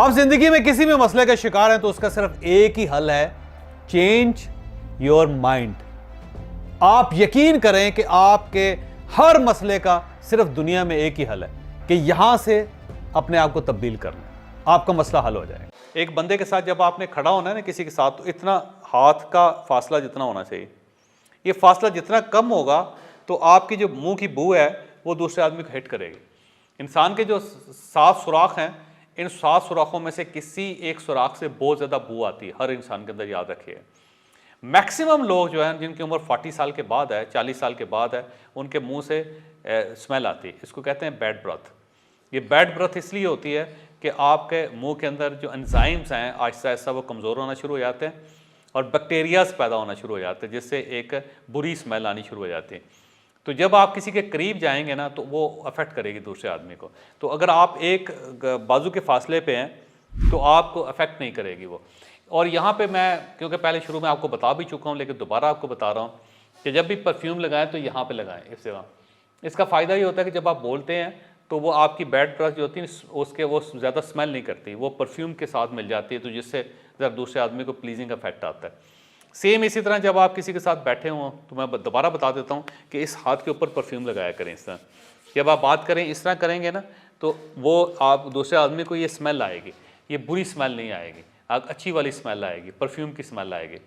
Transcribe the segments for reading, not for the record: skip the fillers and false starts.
आप जिंदगी में किसी भी मसले का शिकार हैं तो उसका सिर्फ एक ही हल है, चेंज योर माइंड। आप यकीन करें कि आपके हर मसले का सिर्फ दुनिया में एक ही हल है कि यहां से अपने आप को तब्दील करना, आपका मसला हल हो जाएगा। एक बंदे के साथ जब आपने खड़ा होना है ना किसी के साथ, तो इतना हाथ का फासला जितना होना चाहिए, ये फासला जितना कम होगा तो आपकी जो मुंह की बू है वो दूसरे आदमी को हिट करेगी। इंसान के जो 7 सुराख हैं, इन 7 सुराखों में से किसी एक सुराख से बहुत ज़्यादा बू आती है हर इंसान के अंदर, याद रखिए। मैक्सिमम लोग जो हैं जिनकी उम्र 40 साल के बाद है, 40 साल के बाद है, उनके मुंह से स्मेल आती है। इसको कहते हैं बैड ब्रेथ। ये बैड ब्रेथ इसलिए होती है कि आपके मुंह के अंदर जो एंजाइम्स हैं आहिस्ता आहिस्ता वो कमज़ोर होना शुरू हो जाते हैं और बैक्टीरियाज पैदा होना शुरू हो जाते हैं, जिससे एक बुरी स्मेल आनी शुरू हो जाती है। तो जब आप किसी के करीब जाएंगे ना तो वो अफेक्ट करेगी दूसरे आदमी को। तो अगर आप एक बाजू के फासले पे हैं तो आपको अफेक्ट नहीं करेगी वो। और यहाँ पे मैं क्योंकि पहले शुरू में आपको बता भी चुका हूँ लेकिन दोबारा आपको बता रहा हूँ कि जब भी परफ्यूम लगाएं तो यहाँ पे लगाएं इस जगह। इसका फ़ायदा ये होता है कि जब आप बोलते हैं तो वो आपकी बैड ब्रेथ जो होती है उसके वो ज़्यादा स्मेल नहीं करती, वो परफ्यूम के साथ मिल जाती है, तो जिससे ज़रा दूसरे आदमी को प्लीजिंग इफेक्ट आता है। सेम इसी तरह जब आप किसी के साथ बैठे हों तो मैं दोबारा बता देता हूँ कि इस हाथ के ऊपर परफ्यूम लगाया करें इस तरह। जब आप बात करें इस तरह करेंगे ना तो वो आप दूसरे आदमी को ये स्मेल आएगी, ये बुरी स्मेल नहीं आएगी, अच्छी वाली स्मेल आएगी, परफ्यूम की स्मेल आएगी।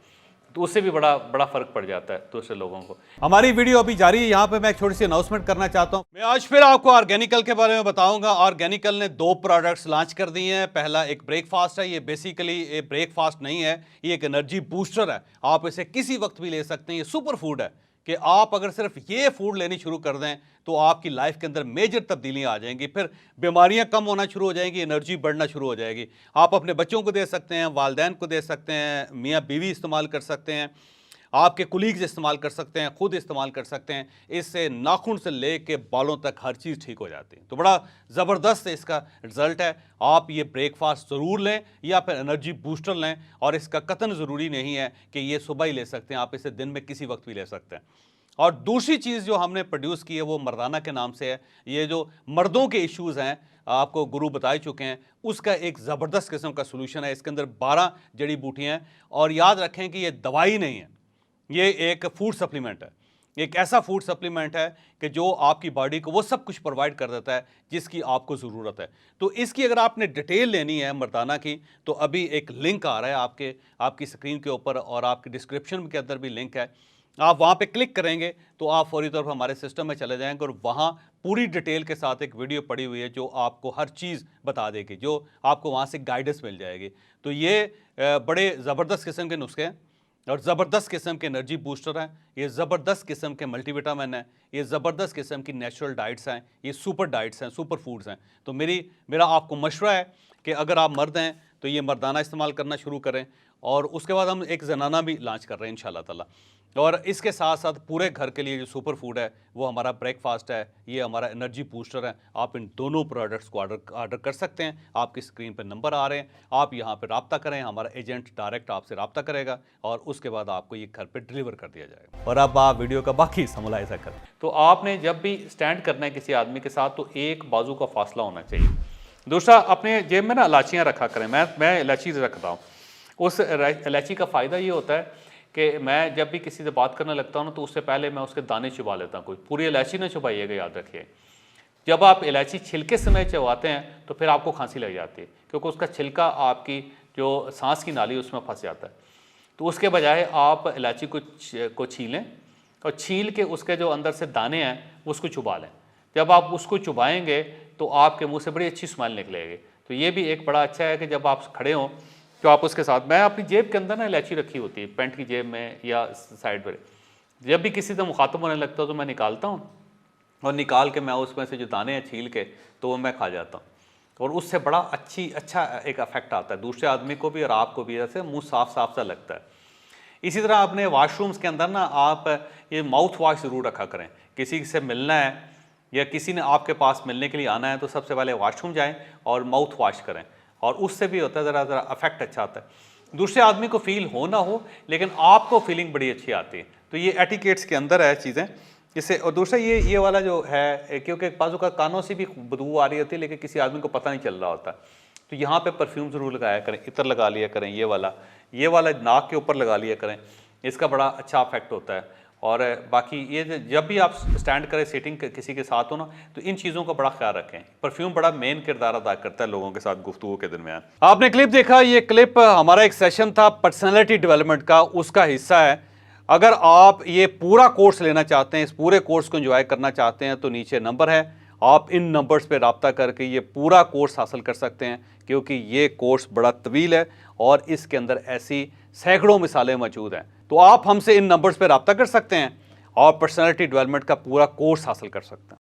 तो उससे भी बड़ा फ़र्क पड़ जाता है दूसरे लोगों को। हमारी वीडियो अभी जारी है। यहाँ पे मैं एक छोटी सी अनाउंसमेंट करना चाहता हूँ। मैं आज फिर आपको ऑर्गेनिकल के बारे में बताऊंगा। ऑर्गेनिकल ने 2 प्रोडक्ट्स लॉन्च कर दिए हैं। पहला एक ब्रेकफास्ट है, ये बेसिकली ये ब्रेकफास्ट नहीं है, ये एक एनर्जी बूस्टर है। आप इसे किसी वक्त भी ले सकते हैं। ये सुपर फूड है कि आप अगर सिर्फ ये फूड लेनी शुरू कर दें तो आपकी लाइफ के अंदर मेजर तब्दीलियां आ जाएंगी, फिर बीमारियां कम होना शुरू हो जाएंगी, एनर्जी बढ़ना शुरू हो जाएगी। आप अपने बच्चों को दे सकते हैं, वालिदैन को दे सकते हैं, मियाँ बीवी इस्तेमाल कर सकते हैं, आपके कुलीग्स इस्तेमाल कर सकते हैं, खुद इस्तेमाल कर सकते हैं। इससे नाखून से ले के बालों तक हर चीज़ ठीक हो जाती है। तो बड़ा ज़बरदस्त इसका रिज़ल्ट है। आप ये ब्रेकफास्ट ज़रूर लें या फिर एनर्जी बूस्टर लें, और इसका कतन ज़रूरी नहीं है कि ये सुबह ही ले सकते हैं, आप इसे दिन में किसी वक्त भी ले सकते हैं। और दूसरी चीज़ जो हमने प्रोड्यूस की है वो मर्दाना के नाम से है। ये जो मर्दों के इश्यूज़ हैं आपको गुरु बता चुके हैं, उसका एक ज़बरदस्त किस्म का सोल्यूशन है। इसके अंदर 12 जड़ी बूटियाँ हैं, और याद रखें कि ये दवाई नहीं है, ये एक फूड सप्लीमेंट है। एक ऐसा फूड सप्लीमेंट है कि जो आपकी बॉडी को वो सब कुछ प्रोवाइड कर देता है जिसकी आपको ज़रूरत है। तो इसकी अगर आपने डिटेल लेनी है मर्दाना की, तो अभी एक लिंक आ रहा है आपकी स्क्रीन के ऊपर, और आपके डिस्क्रिप्शन के अंदर भी लिंक है। आप वहाँ पे क्लिक करेंगे तो आप फौरी तौर पर हमारे सिस्टम में चले जाएंगे, और वहाँ पूरी डिटेल के साथ एक वीडियो पड़ी हुई है जो आपको हर चीज़ बता देगी, जो आपको वहाँ से गाइडेंस मिल जाएगी। तो ये बड़े ज़बरदस्त किस्म के नुस्खे हैं और ज़बरदस्त किस्म के एनर्जी बूस्टर हैं, ये ज़बरदस्त किस्म के मल्टीविटामिन हैं, ये ज़बरदस्त किस्म की नेचुरल डाइट्स हैं, ये सुपर डाइट्स हैं, सुपर फूड्स हैं। तो मेरा आपको मशवरा है कि अगर आप मर्द हैं तो ये मर्दाना इस्तेमाल करना शुरू करें, और उसके बाद हम एक जनाना भी लॉन्च कर रहे हैं इंशाल्लाह ताला। और इसके साथ साथ पूरे घर के लिए जो सुपर फूड है वो हमारा ब्रेकफास्ट है, ये हमारा एनर्जी बूस्टर है। आप इन दोनों प्रोडक्ट्स को ऑर्डर कर सकते हैं। आपकी स्क्रीन पर नंबर आ रहे हैं, आप यहाँ पर रब्ता करें, हमारा एजेंट डायरेक्ट आपसे रब्ता करेगा और उसके बाद आपको ये घर पर डिलीवर कर दिया जाएगा। और अब आप वीडियो का बाकी हिस्सा मुलाहिजा करें। तो आपने जब भी स्टैंड करना है किसी आदमी के साथ तो एक बाजू का फासला होना चाहिए। दूसरा, अपने जेब में ना इलाचियाँ रखा करें। मैं इलायची रखता हूँ। उस इलायची का फ़ायदा ये होता है कि मैं जब भी किसी से बात करने लगता हूँ ना तो उससे पहले मैं उसके दाने चुबा लेता हूँ। कोई पूरी इलायची ना चुबाइएगा, याद रखिए। जब आप इलायची छिलके समय चबाते हैं तो फिर आपको खांसी लग जाती है, क्योंकि उसका छिलका आपकी जो सांस की नाली उसमें फंस जाता है। तो उसके बजाय आप इलायची को छीलें और छील के उसके जो अंदर से दाने हैं उसको चुबा लें। जब आप उसको चुबाएंगे तो आपके मुंह से बड़ी अच्छी स्मेल निकलेगी। तो ये भी एक बड़ा अच्छा है कि जब आप खड़े हों तो आप उसके साथ, मैं अपनी जेब के अंदर ना इलायची रखी होती है, पैंट की जेब में या साइड पर। जब भी किसी से मुखातब होने लगता हूँ तो मैं निकालता हूँ, और निकाल के मैं उसमें से जो दाने हैं छील के तो वो मैं खा जाता हूँ, और उससे बड़ा अच्छा एक अफेक्ट आता है दूसरे आदमी को भी और आपको भी, जैसे मुँह साफ सा लगता है। इसी तरह अपने वाशरूम्स के अंदर ना आप ये माउथ वॉश ज़रूर रखा करें। किसी से मिलना है या किसी ने आपके पास मिलने के लिए आना है तो सबसे पहले वॉशरूम जाएं और माउथ वॉश करें, और उससे भी होता है ज़रा अफेक्ट अच्छा आता है। दूसरे आदमी को फील हो ना हो लेकिन आपको फीलिंग बड़ी अच्छी आती है। तो ये एटिकेट्स के अंदर है चीज़ें इससे। और दूसरा ये वाला जो है, क्योंकि बाजू का कानों से भी बदबू आ रही होती है लेकिन किसी आदमी को पता नहीं चल रहा होता, तो यहाँ पे परफ्यूम ज़रूर लगाया करें, इत्र लगा लिया करें, ये वाला नाक के ऊपर लगा लिया करें, इसका बड़ा अच्छा इफेक्ट होता है। और बाकी ये जब भी आप स्टैंड करें सिटिंग किसी के साथ हो ना, तो इन चीज़ों का बड़ा ख्याल रखें। परफ्यूम बड़ा मेन किरदार अदा करता है लोगों के साथ गुफ्तगू के दरमियान। आपने क्लिप देखा, ये क्लिप हमारा एक सेशन था पर्सनैलिटी डेवलपमेंट का, उसका हिस्सा है। अगर आप ये पूरा कोर्स लेना चाहते हैं, इस पूरे कोर्स को एंजॉय करना चाहते हैं, तो नीचे नंबर है, आप इन नंबर्स पे रब्ता करके ये पूरा कोर्स हासिल कर सकते हैं, क्योंकि ये कोर्स बड़ा तवील है और इसके अंदर ऐसी सैकड़ों मिसालें मौजूद हैं। तो आप हमसे इन नंबर्स पे रब्ता कर सकते हैं और पर्सनैलिटी डेवलपमेंट का पूरा कोर्स हासिल कर सकते हैं।